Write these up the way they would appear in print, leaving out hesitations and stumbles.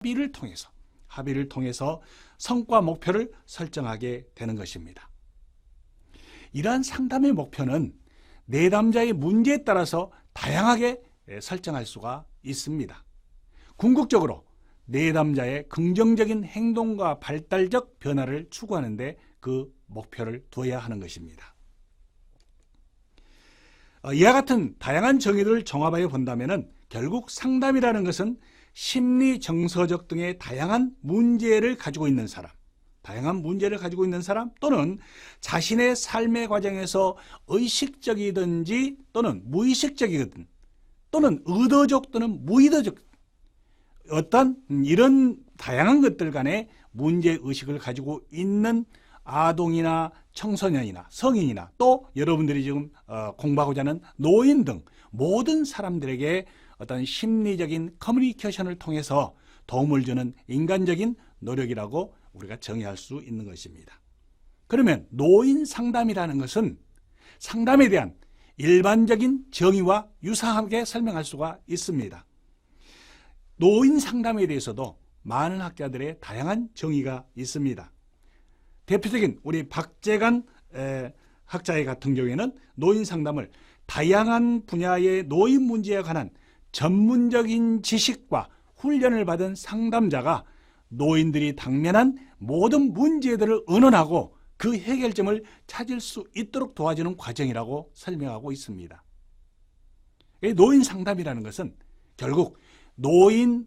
합의를 통해서 성과 목표를 설정하게 되는 것입니다. 이러한 상담의 목표는 내담자의 문제에 따라서 다양하게 설정할 수가 있습니다. 궁극적으로 내담자의 긍정적인 행동과 발달적 변화를 추구하는 데 그 목표를 두어야 하는 것입니다. 이와 같은 다양한 정의를 종합하여 본다면 결국 상담이라는 것은 심리, 정서적 등의 다양한 문제를 가지고 있는 사람 또는 자신의 삶의 과정에서 의식적이든지 또는 무의식적이든 또는 의도적 또는 무의도적 어떤 이런 다양한 것들 간의 문제의식을 가지고 있는 아동이나 청소년이나 성인이나 또 여러분들이 지금 공부하고자 하는 노인 등 모든 사람들에게 어떤 심리적인 커뮤니케이션을 통해서 도움을 주는 인간적인 노력이라고 우리가 정의할 수 있는 것입니다. 그러면 노인 상담이라는 것은 상담에 대한 일반적인 정의와 유사하게 설명할 수가 있습니다. 노인 상담에 대해서도 많은 학자들의 다양한 정의가 있습니다. 대표적인 우리 박재관 학자의 같은 경우에는 노인 상담을 다양한 분야의 노인 문제에 관한 전문적인 지식과 훈련을 받은 상담자가 노인들이 당면한 모든 문제들을 의논하고 그 해결점을 찾을 수 있도록 도와주는 과정이라고 설명하고 있습니다. 노인 상담이라는 것은 결국 노인이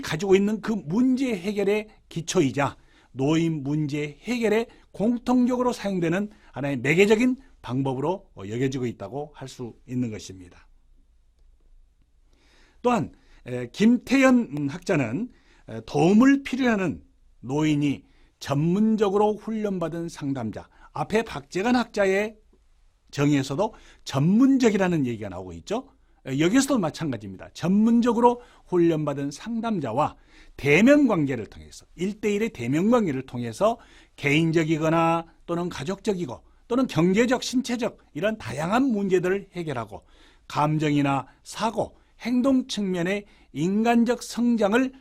가지고 있는 그 문제 해결의 기초이자 노인 문제 해결에 공통적으로 사용되는 하나의 매개적인 방법으로 여겨지고 있다고 할 수 있는 것입니다. 또한 김태연 학자는 도움을 필요하는 노인이 전문적으로 훈련받은 상담자, 앞에 박재관 학자의 정의에서도 전문적이라는 얘기가 나오고 있죠. 여기서도 마찬가지입니다. 전문적으로 훈련받은 상담자와 대면관계를 통해서 1대1의 대면관계를 통해서 개인적이거나 또는 가족적이고 또는 경제적, 신체적 이런 다양한 문제들을 해결하고 감정이나 사고, 행동 측면의 인간적 성장을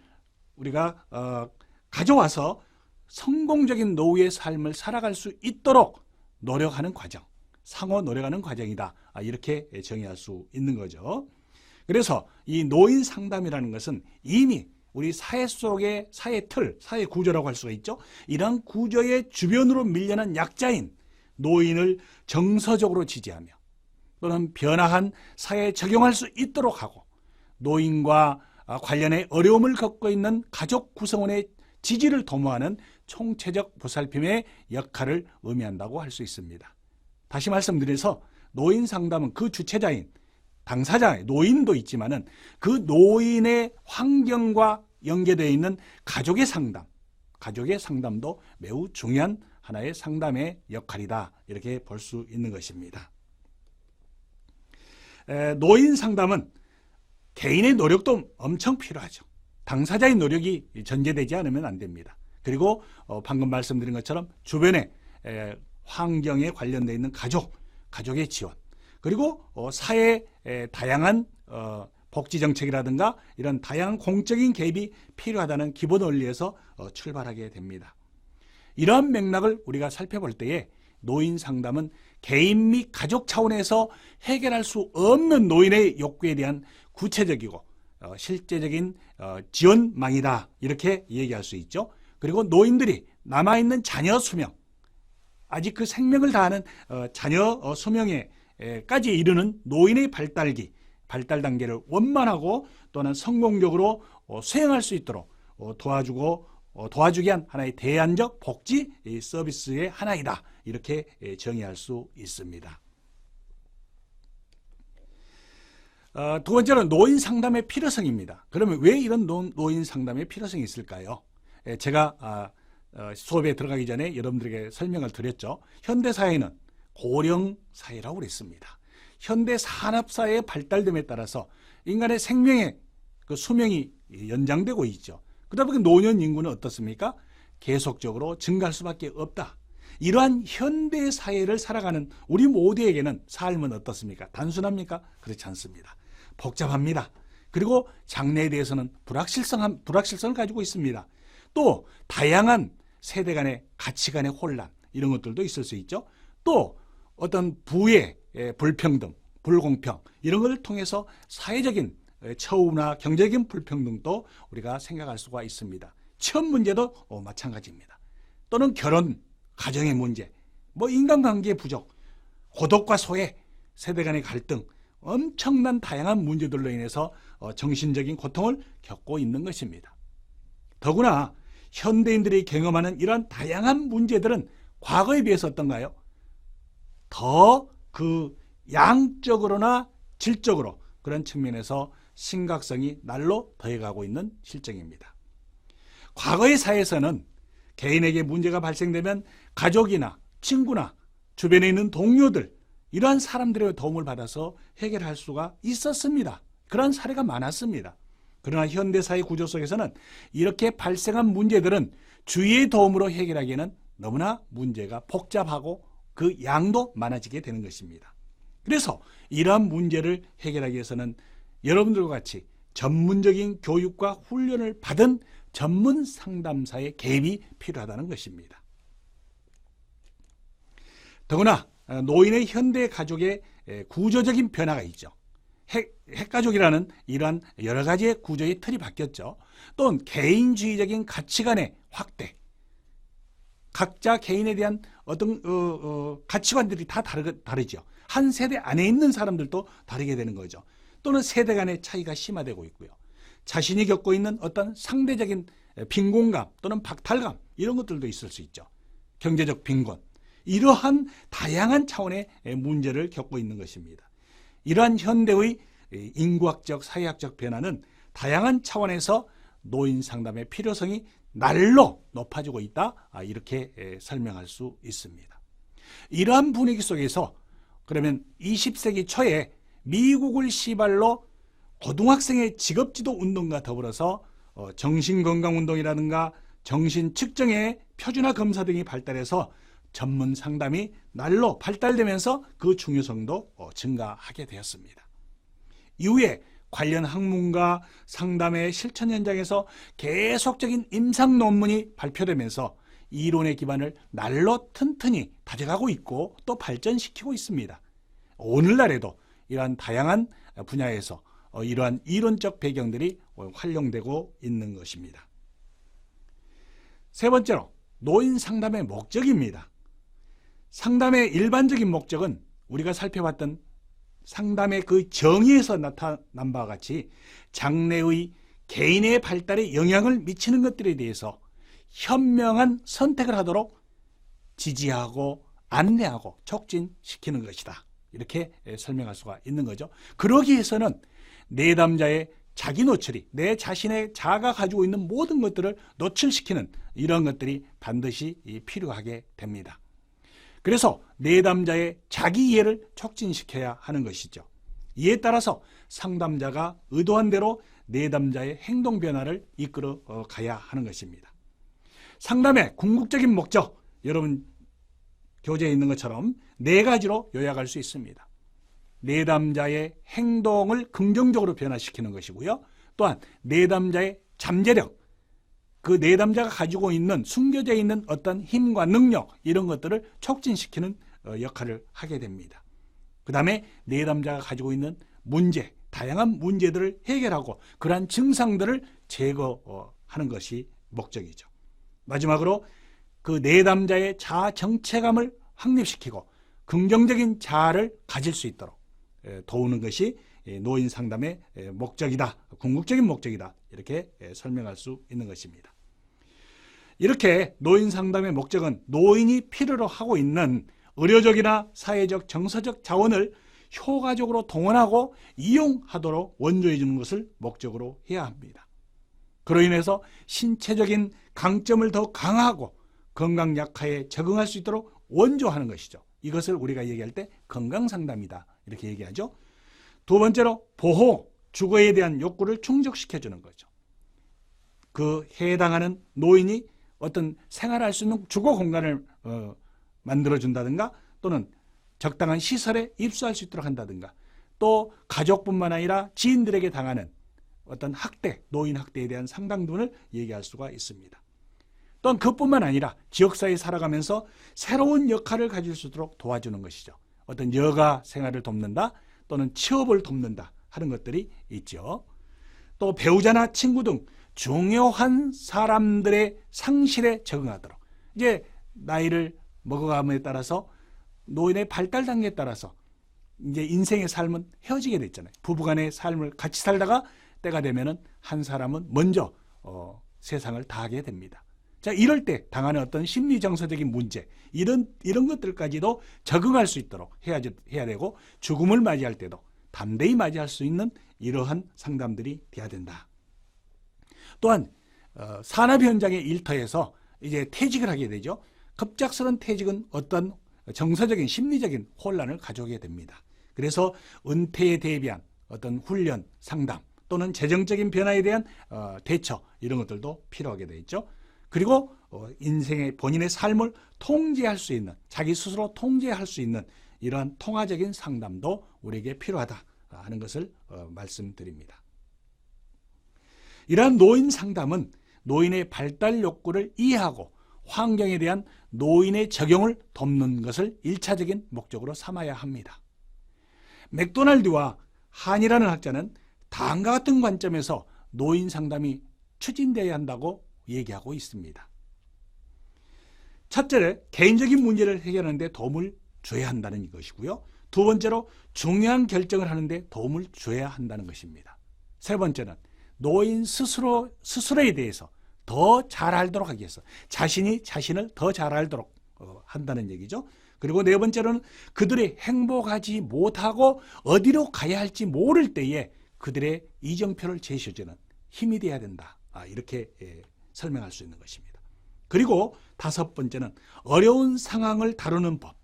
우리가 가져와서 성공적인 노후의 삶을 살아갈 수 있도록 노력하는 과정, 상호 노력하는 과정이다. 이렇게 정의할 수 있는 거죠. 그래서 이 노인 상담이라는 것은 이미 우리 사회 속의 사회 틀, 사회 구조라고 할 수가 있죠. 이런 구조의 주변으로 밀려난 약자인 노인을 정서적으로 지지하며 또는 변화한 사회에 적용할 수 있도록 하고 노인과 관련해 어려움을 겪고 있는 가족 구성원의 지지를 도모하는 총체적 보살핌의 역할을 의미한다고 할 수 있습니다. 다시 말씀드려서 노인 상담은 그 주체자인 당사자의 노인도 있지만은 그 노인의 환경과 연계되어 있는 가족의 상담도 매우 중요한 하나의 상담의 역할이다. 이렇게 볼 수 있는 것입니다. 노인 상담은 개인의 노력도 엄청 필요하죠. 당사자의 노력이 전제되지 않으면 안 됩니다. 그리고 방금 말씀드린 것처럼 주변에 환경에 관련되어 있는 가족의 지원, 그리고 사회의 다양한 복지 정책이라든가 이런 다양한 공적인 개입이 필요하다는 기본 원리에서 출발하게 됩니다. 이러한 맥락을 우리가 살펴볼 때에 노인 상담은 개인 및 가족 차원에서 해결할 수 없는 노인의 욕구에 대한 구체적이고 실제적인 지원망이다. 이렇게 얘기할 수 있죠. 그리고 노인들이 남아있는 자녀 수명, 아직 그 생명을 다하는 자녀 수명에까지 이르는 노인의 발달 단계를 원만하고 또는 성공적으로 수행할 수 있도록 도와주기 위한 하나의 대안적 복지 서비스의 하나이다. 이렇게 정의할 수 있습니다. 두 번째는 노인 상담의 필요성입니다. 그러면 왜 이런 노인 상담의 필요성이 있을까요? 제가 수업에 들어가기 전에 여러분들에게 설명을 드렸죠. 현대사회는 고령사회라고 그랬습니다. 현대 산업사회의 발달됨에 따라서 인간의 생명의 그 수명이 연장되고 있죠. 그러다 보니 노년 인구는 어떻습니까? 계속적으로 증가할 수밖에 없다. 이러한 현대사회를 살아가는 우리 모두에게는 삶은 어떻습니까? 단순합니까? 그렇지 않습니다. 복잡합니다. 그리고 장래에 대해서는 불확실성을 가지고 있습니다. 또 다양한 세대 간의 가치관의 혼란, 이런 것들도 있을 수 있죠. 또 어떤 부의 불평등, 불공평, 이런 것을 통해서 사회적인 처우나 경제적인 불평등도 우리가 생각할 수가 있습니다. 취업 문제도 마찬가지입니다. 또는 결혼, 가정의 문제, 인간관계의 부족, 고독과 소외, 세대 간의 갈등, 엄청난 다양한 문제들로 인해서 정신적인 고통을 겪고 있는 것입니다. 더구나 현대인들이 경험하는 이러한 다양한 문제들은 과거에 비해서 어떤가요? 더 그 양적으로나 질적으로 그런 측면에서 심각성이 날로 더해가고 있는 실정입니다. 과거의 사회에서는 개인에게 문제가 발생되면 가족이나 친구나 주변에 있는 동료들, 이러한 사람들의 도움을 받아서 해결할 수가 있었습니다. 그런 사례가 많았습니다. 그러나 현대사회 구조 속에서는 이렇게 발생한 문제들은 주위의 도움으로 해결하기에는 너무나 문제가 복잡하고 그 양도 많아지게 되는 것입니다. 그래서 이러한 문제를 해결하기 위해서는 여러분들과 같이 전문적인 교육과 훈련을 받은 전문 상담사의 개입이 필요하다는 것입니다. 더구나 노인의 현대 가족의 구조적인 변화가 있죠. 핵가족이라는 이러한 여러 가지의 구조의 틀이 바뀌었죠. 또는 개인주의적인 가치관의 확대, 각자 개인에 대한 어떤 가치관들이 다 다르죠. 한 세대 안에 있는 사람들도 다르게 되는 거죠. 또는 세대 간의 차이가 심화되고 있고요. 자신이 겪고 있는 어떤 상대적인 빈곤감 또는 박탈감, 이런 것들도 있을 수 있죠. 경제적 빈곤, 이러한 다양한 차원의 문제를 겪고 있는 것입니다. 이러한 현대의 인구학적, 사회학적 변화는 다양한 차원에서 노인 상담의 필요성이 날로 높아지고 있다, 이렇게 설명할 수 있습니다. 이러한 분위기 속에서 그러면 20세기 초에 미국을 시발로 고등학생의 직업지도 운동과 더불어서 정신건강운동이라든가 정신측정의 표준화 검사 등이 발달해서 전문 상담이 날로 발달되면서 그 중요성도 증가하게 되었습니다. 이후에 관련 학문과 상담의 실천 현장에서 계속적인 임상 논문이 발표되면서 이론의 기반을 날로 튼튼히 다져가고 있고 또 발전시키고 있습니다. 오늘날에도 이러한 다양한 분야에서 이러한 이론적 배경들이 활용되고 있는 것입니다. 세 번째로 노인 상담의 목적입니다. 상담의 일반적인 목적은 우리가 살펴봤던 상담의 그 정의에서 나타난 바와 같이 장래의 개인의 발달에 영향을 미치는 것들에 대해서 현명한 선택을 하도록 지지하고 안내하고 촉진시키는 것이다, 이렇게 설명할 수가 있는 거죠. 그러기 위해서는 내담자의 자기 노출이, 내 자신의 자아가 가지고 있는 모든 것들을 노출시키는 이런 것들이 반드시 필요하게 됩니다. 그래서 내담자의 자기 이해를 촉진시켜야 하는 것이죠. 이에 따라서 상담자가 의도한 대로 내담자의 행동 변화를 이끌어 가야 하는 것입니다. 상담의 궁극적인 목적, 여러분 교재에 있는 것처럼 네 가지로 요약할 수 있습니다. 내담자의 행동을 긍정적으로 변화시키는 것이고요. 또한 내담자의 잠재력, 그 내담자가 가지고 있는 숨겨져 있는 어떤 힘과 능력, 이런 것들을 촉진시키는 역할을 하게 됩니다. 그 다음에 내담자가 가지고 있는 문제, 다양한 문제들을 해결하고 그러한 증상들을 제거하는 것이 목적이죠. 마지막으로 그 내담자의 자아 정체감을 확립시키고 긍정적인 자아를 가질 수 있도록 도우는 것이 노인 상담의 목적이다, 궁극적인 목적이다, 이렇게 설명할 수 있는 것입니다. 이렇게 노인 상담의 목적은 노인이 필요로 하고 있는 의료적이나 사회적, 정서적 자원을 효과적으로 동원하고 이용하도록 원조해 주는 것을 목적으로 해야 합니다. 그로 인해서 신체적인 강점을 더 강화하고 건강 약화에 적응할 수 있도록 원조하는 것이죠. 이것을 우리가 얘기할 때 건강상담이다, 이렇게 얘기하죠. 두 번째로 보호, 주거에 대한 욕구를 충족시켜주는 거죠. 그 해당하는 노인이 어떤 생활할 수 있는 주거 공간을 만들어준다든가 또는 적당한 시설에 입소할 수 있도록 한다든가 또 가족뿐만 아니라 지인들에게 당하는 어떤 학대, 노인 학대에 대한 상담 등을 얘기할 수가 있습니다. 또한 그뿐만 아니라 지역사회에 살아가면서 새로운 역할을 가질 수 있도록 도와주는 것이죠. 어떤 여가 생활을 돕는다 또는 취업을 돕는다 하는 것들이 있죠. 또 배우자나 친구 등 중요한 사람들의 상실에 적응하도록, 이제 나이를 먹어감에 따라서 노인의 발달 단계에 따라서 이제 인생의 삶은 헤어지게 됐잖아요. 부부간의 삶을 같이 살다가 때가 되면은 한 사람은 먼저 세상을 다하게 됩니다. 자, 이럴 때 당하는 어떤 심리 정서적인 문제, 이런 것들까지도 적응할 수 있도록 해야 되고, 죽음을 맞이할 때도 담대히 맞이할 수 있는 이러한 상담들이 돼야 된다. 또한 산업 현장의 일터에서 이제 퇴직을 하게 되죠. 급작스러운 퇴직은 어떤 정서적인 심리적인 혼란을 가져오게 됩니다. 그래서 은퇴에 대비한 어떤 훈련, 상담 또는 재정적인 변화에 대한 대처, 이런 것들도 필요하게 되어 있죠. 그리고 인생의 본인의 삶을 통제할 수 있는, 자기 스스로 통제할 수 있는 이러한 통화적인 상담도 우리에게 필요하다 하는 것을 말씀드립니다. 이러한 노인 상담은 노인의 발달 욕구를 이해하고 환경에 대한 노인의 적용을 돕는 것을 1차적인 목적으로 삼아야 합니다. 맥도날드와 한이라는 학자는 다음과 같은 관점에서 노인 상담이 추진되어야 한다고 얘기하고 있습니다. 첫째는 개인적인 문제를 해결하는 데 도움을 줘야 한다는 것이고요. 두 번째로 중요한 결정을 하는 데 도움을 줘야 한다는 것입니다. 세 번째는 노인 스스로에 대해서 더 잘 알도록 하기 위해서 자신이 자신을 더 잘 알도록 한다는 얘기죠. 그리고 네 번째로는 그들이 행복하지 못하고 어디로 가야 할지 모를 때에 그들의 이정표를 제시해주는 힘이 돼야 된다. 이렇게 설명할 수 있는 것입니다. 그리고 다섯 번째는 어려운 상황을 다루는 법,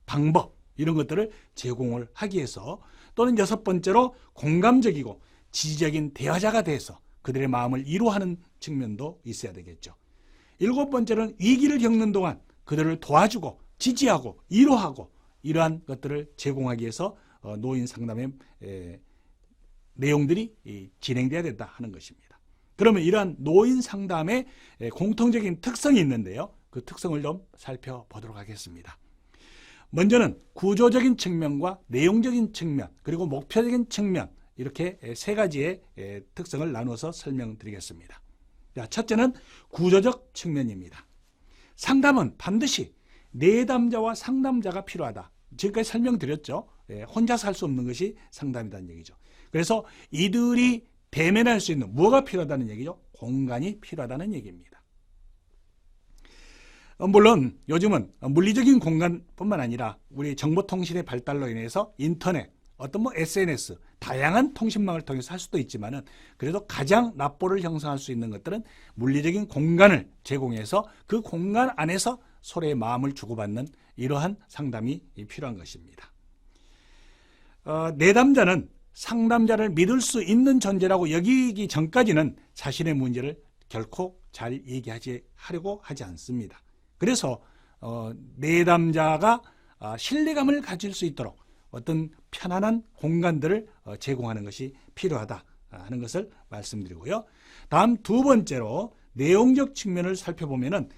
방법, 이런 것들을 제공을 하기 위해서, 또는 여섯 번째로 공감적이고 지지적인 대화자가 돼서 그들의 마음을 위로하는 측면도 있어야 되겠죠. 일곱 번째는 위기를 겪는 동안 그들을 도와주고 지지하고 위로하고 이러한 것들을 제공하기 위해서 노인 상담의 내용들이 진행돼야 된다 하는 것입니다. 그러면 이러한 노인 상담의 공통적인 특성이 있는데요. 그 특성을 좀 살펴보도록 하겠습니다. 먼저는 구조적인 측면과 내용적인 측면, 그리고 목표적인 측면, 이렇게 세 가지의 특성을 나누어서 설명드리겠습니다. 자, 첫째는 구조적 측면입니다. 상담은 반드시 내담자와 상담자가 필요하다. 지금까지 설명드렸죠. 혼자서 할 수 없는 것이 상담이라는 얘기죠. 그래서 이들이 대면할 수 있는 무엇가 필요하다는 얘기죠? 공간이 필요하다는 얘기입니다. 물론 요즘은 물리적인 공간뿐만 아니라 우리 정보통신의 발달로 인해서 인터넷, 어떤 SNS, 다양한 통신망을 통해서 할 수도 있지만은, 그래도 가장 납보를 형성할 수 있는 것들은 물리적인 공간을 제공해서 그 공간 안에서 서로의 마음을 주고받는 이러한 상담이 필요한 것입니다. 내담자는 상담자를 믿을 수 있는 존재라고 여기기 전까지는 자신의 문제를 결코 잘 얘기하려고 하지 않습니다. 그래서 내담자가 신뢰감을 가질 수 있도록 어떤 편안한 공간들을 제공하는 것이 필요하다 하는 것을 말씀드리고요. 다음 두 번째로 내용적 측면을 살펴보면은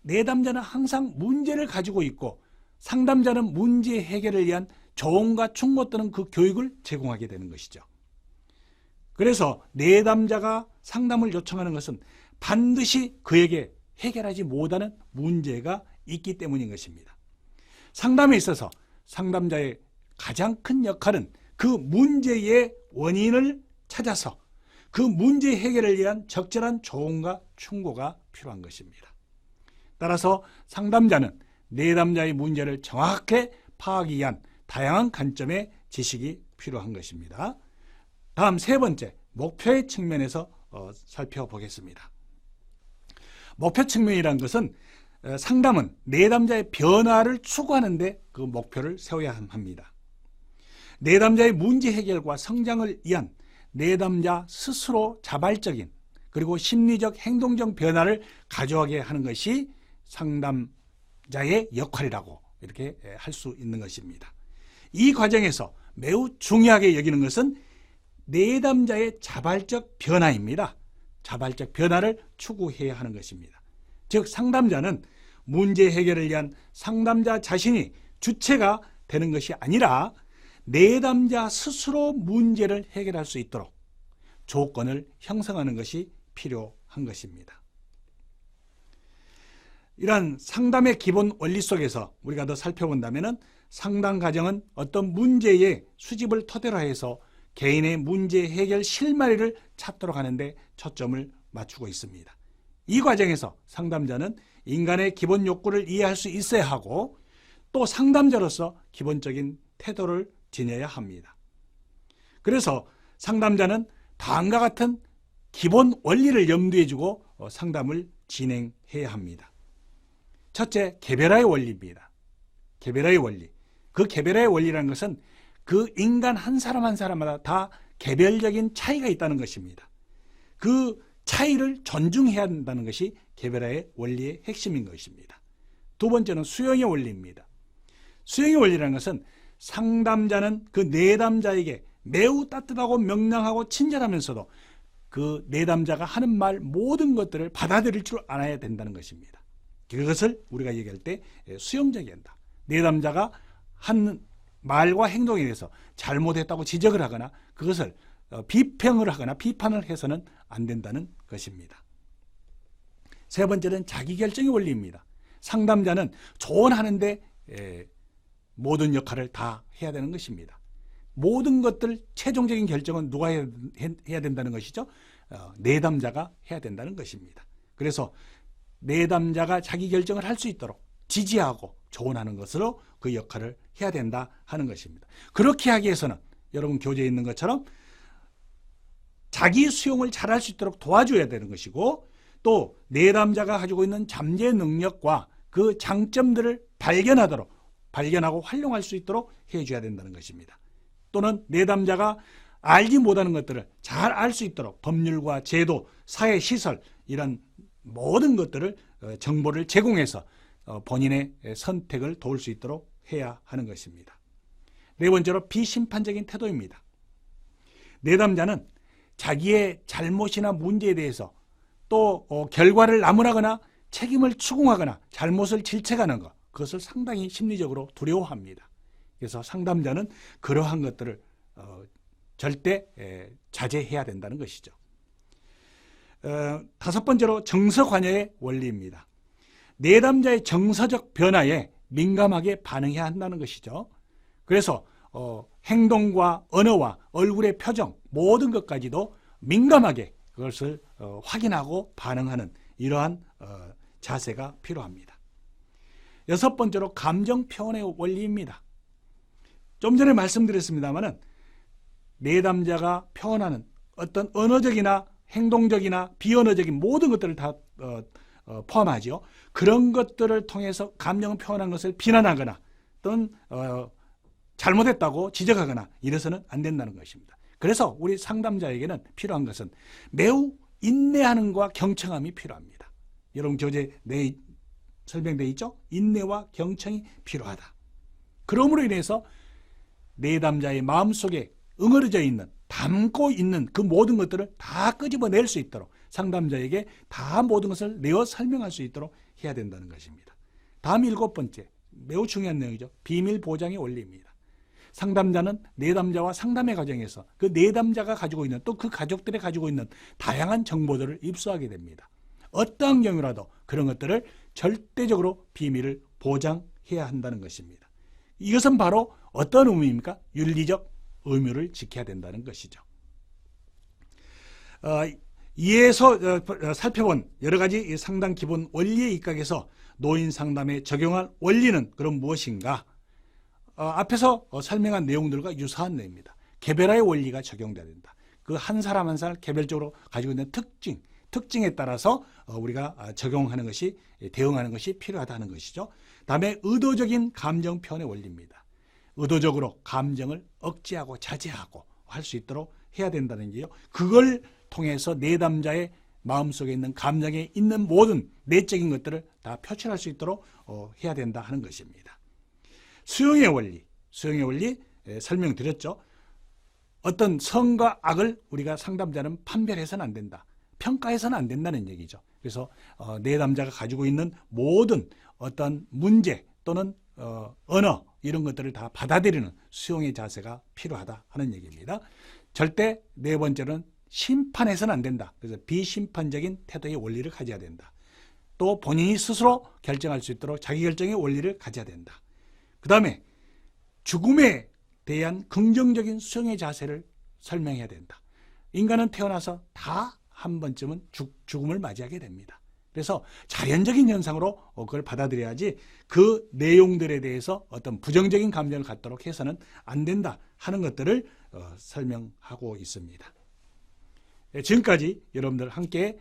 내담자는 항상 문제를 가지고 있고 상담자는 문제 해결을 위한 조언과 충고 또는 그 교육을 제공하게 되는 것이죠. 그래서 내담자가 상담을 요청하는 것은 반드시 그에게 해결하지 못하는 문제가 있기 때문인 것입니다. 상담에 있어서 상담자의 가장 큰 역할은 그 문제의 원인을 찾아서 그 문제 해결을 위한 적절한 조언과 충고가 필요한 것입니다. 따라서 상담자는 내담자의 문제를 정확하게 파악하기 위한 다양한 관점의 지식이 필요한 것입니다. 다음 세 번째, 목표의 측면에서 살펴보겠습니다. 목표 측면이라는 것은 상담은 내담자의 변화를 추구하는 데 그 목표를 세워야 합니다. 내담자의 문제 해결과 성장을 위한 내담자 스스로 자발적인 그리고 심리적 행동적 변화를 가져가게 하는 것이 상담자의 역할이라고 이렇게 할 수 있는 것입니다. 이 과정에서 매우 중요하게 여기는 것은 내담자의 자발적 변화입니다. 자발적 변화를 추구해야 하는 것입니다. 즉 상담자는 문제 해결을 위한 상담자 자신이 주체가 되는 것이 아니라 내담자 스스로 문제를 해결할 수 있도록 조건을 형성하는 것이 필요한 것입니다. 이러한 상담의 기본 원리 속에서 우리가 더 살펴본다면 상담 과정은 어떤 문제의 수집을 토대로 해서 개인의 문제 해결 실마리를 찾도록 하는데 초점을 맞추고 있습니다. 이 과정에서 상담자는 인간의 기본 욕구를 이해할 수 있어야 하고 또 상담자로서 기본적인 태도를 지녀야 합니다. 그래서 상담자는 다음과 같은 기본 원리를 염두에 두고 상담을 진행해야 합니다. 첫째, 개별화의 원리입니다. 개별화의 원리. 그 개별화의 원리라는 것은 그 인간 한 사람 한 사람마다 다 개별적인 차이가 있다는 것입니다. 그 차이를 존중해야 한다는 것이 개별화의 원리의 핵심인 것입니다. 두 번째는 수용의 원리입니다. 수용의 원리라는 것은 상담자는 그 내담자에게 매우 따뜻하고 명랑하고 친절하면서도 그 내담자가 하는 말 모든 것들을 받아들일 줄 알아야 된다는 것입니다. 그것을 우리가 얘기할 때 수용적이어야 한다. 내담자가 한 말과 행동에 대해서 잘못했다고 지적을 하거나 그것을 비평을 하거나 비판을 해서는 안 된다는 것입니다. 세 번째는 자기결정의 원리입니다. 상담자는 조언하는데 모든 역할을 다 해야 되는 것입니다. 모든 것들 최종적인 결정은 누가 해야 된다는 것이죠? 내담자가 해야 된다는 것입니다. 그래서 내담자가 자기 결정을 할 수 있도록 지지하고 조언하는 것으로 그 역할을 해야 된다 하는 것입니다. 그렇게 하기 위해서는 여러분 교재에 있는 것처럼 자기 수용을 잘할 수 있도록 도와줘야 되는 것이고 또 내담자가 가지고 있는 잠재 능력과 그 장점들을 발견하고 활용할 수 있도록 해줘야 된다는 것입니다. 또는 내담자가 알지 못하는 것들을 잘 알 수 있도록 법률과 제도, 사회시설 이런 모든 것들을 정보를 제공해서 본인의 선택을 도울 수 있도록 해야 하는 것입니다. 네 번째로 비심판적인 태도입니다. 내담자는 자기의 잘못이나 문제에 대해서 또 결과를 나무라거나 책임을 추궁하거나 잘못을 질책하는 것, 그것을 상당히 심리적으로 두려워합니다. 그래서 상담자는 그러한 것들을 절대 자제해야 된다는 것이죠. 다섯 번째로 정서관여의 원리입니다. 내담자의 정서적 변화에 민감하게 반응해야 한다는 것이죠. 그래서 행동과 언어와 얼굴의 표정 모든 것까지도 민감하게 그것을 확인하고 반응하는 이러한 자세가 필요합니다. 여섯 번째로 감정 표현의 원리입니다. 좀 전에 말씀드렸습니다마는 내담자가 표현하는 어떤 언어적이나 행동적이나 비언어적인 모든 것들을 다 포함하죠. 그런 것들을 통해서 감정을 표현한 것을 비난하거나 또는 잘못했다고 지적하거나 이래서는 안 된다는 것입니다. 그래서 우리 상담자에게는 필요한 것은 매우 인내하는 것과 경청함이 필요합니다. 여러분 교재 내에 설명되어 있죠? 인내와 경청이 필요하다. 그러므로 인해서 내담자의 마음속에 응어려져 있는 담고 있는 그 모든 것들을 다 끄집어낼 수 있도록 상담자에게 다 모든 것을 내어 설명할 수 있도록 해야 된다는 것입니다. 다음 일곱 번째 매우 중요한 내용이죠. 비밀 보장의 원리입니다. 상담자는 내담자와 상담의 과정에서 그 내담자가 가지고 있는 또 그 가족들이 가지고 있는 다양한 정보들을 입수하게 됩니다. 어떠한 경우라도 그런 것들을 절대적으로 비밀을 보장해야 한다는 것입니다. 이것은 바로 어떤 의미입니까? 윤리적 의무를 지켜야 된다는 것이죠. 이에서 살펴본 여러 가지 상담 기본 원리에 입각해서 노인 상담에 적용할 원리는 그럼 무엇인가? 앞에서 설명한 내용들과 유사한 내용입니다. 개별화의 원리가 적용돼야 된다. 그 한 사람 한 사람 개별적으로 가지고 있는 특징에 따라서 우리가 적용하는 것이 대응하는 것이 필요하다는 것이죠. 다음에 의도적인 감정 표현의 원리입니다. 의도적으로 감정을 억제하고 자제하고 할 수 있도록 해야 된다는 게요. 그걸 통해서 내담자의 마음속에 있는 감정에 있는 모든 내적인 것들을 다 표출할 수 있도록 해야 된다 하는 것입니다. 수용의 원리 설명드렸죠. 어떤 선과 악을 우리가 상담자는 판별해서는 안 된다. 평가해서는 안 된다는 얘기죠. 그래서 내담자가 가지고 있는 모든 어떤 문제 또는 언어 이런 것들을 다 받아들이는 수용의 자세가 필요하다 하는 얘기입니다. 절대 네 번째는 심판해서는 안 된다. 그래서 비심판적인 태도의 원리를 가져야 된다. 또 본인이 스스로 결정할 수 있도록 자기결정의 원리를 가져야 된다. 그 다음에 죽음에 대한 긍정적인 수용의 자세를 설명해야 된다. 인간은 태어나서 다 한 번쯤은 죽음을 맞이하게 됩니다. 그래서 자연적인 현상으로 그걸 받아들여야지 그 내용들에 대해서 어떤 부정적인 감정을 갖도록 해서는 안 된다 하는 것들을 설명하고 있습니다. 지금까지 여러분들 함께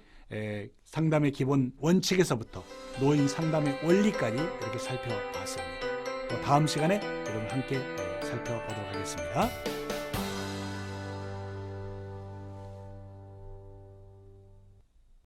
상담의 기본 원칙에서부터 노인 상담의 원리까지 이렇게 살펴봤습니다. 또 다음 시간에 여러분 함께 살펴보도록 하겠습니다.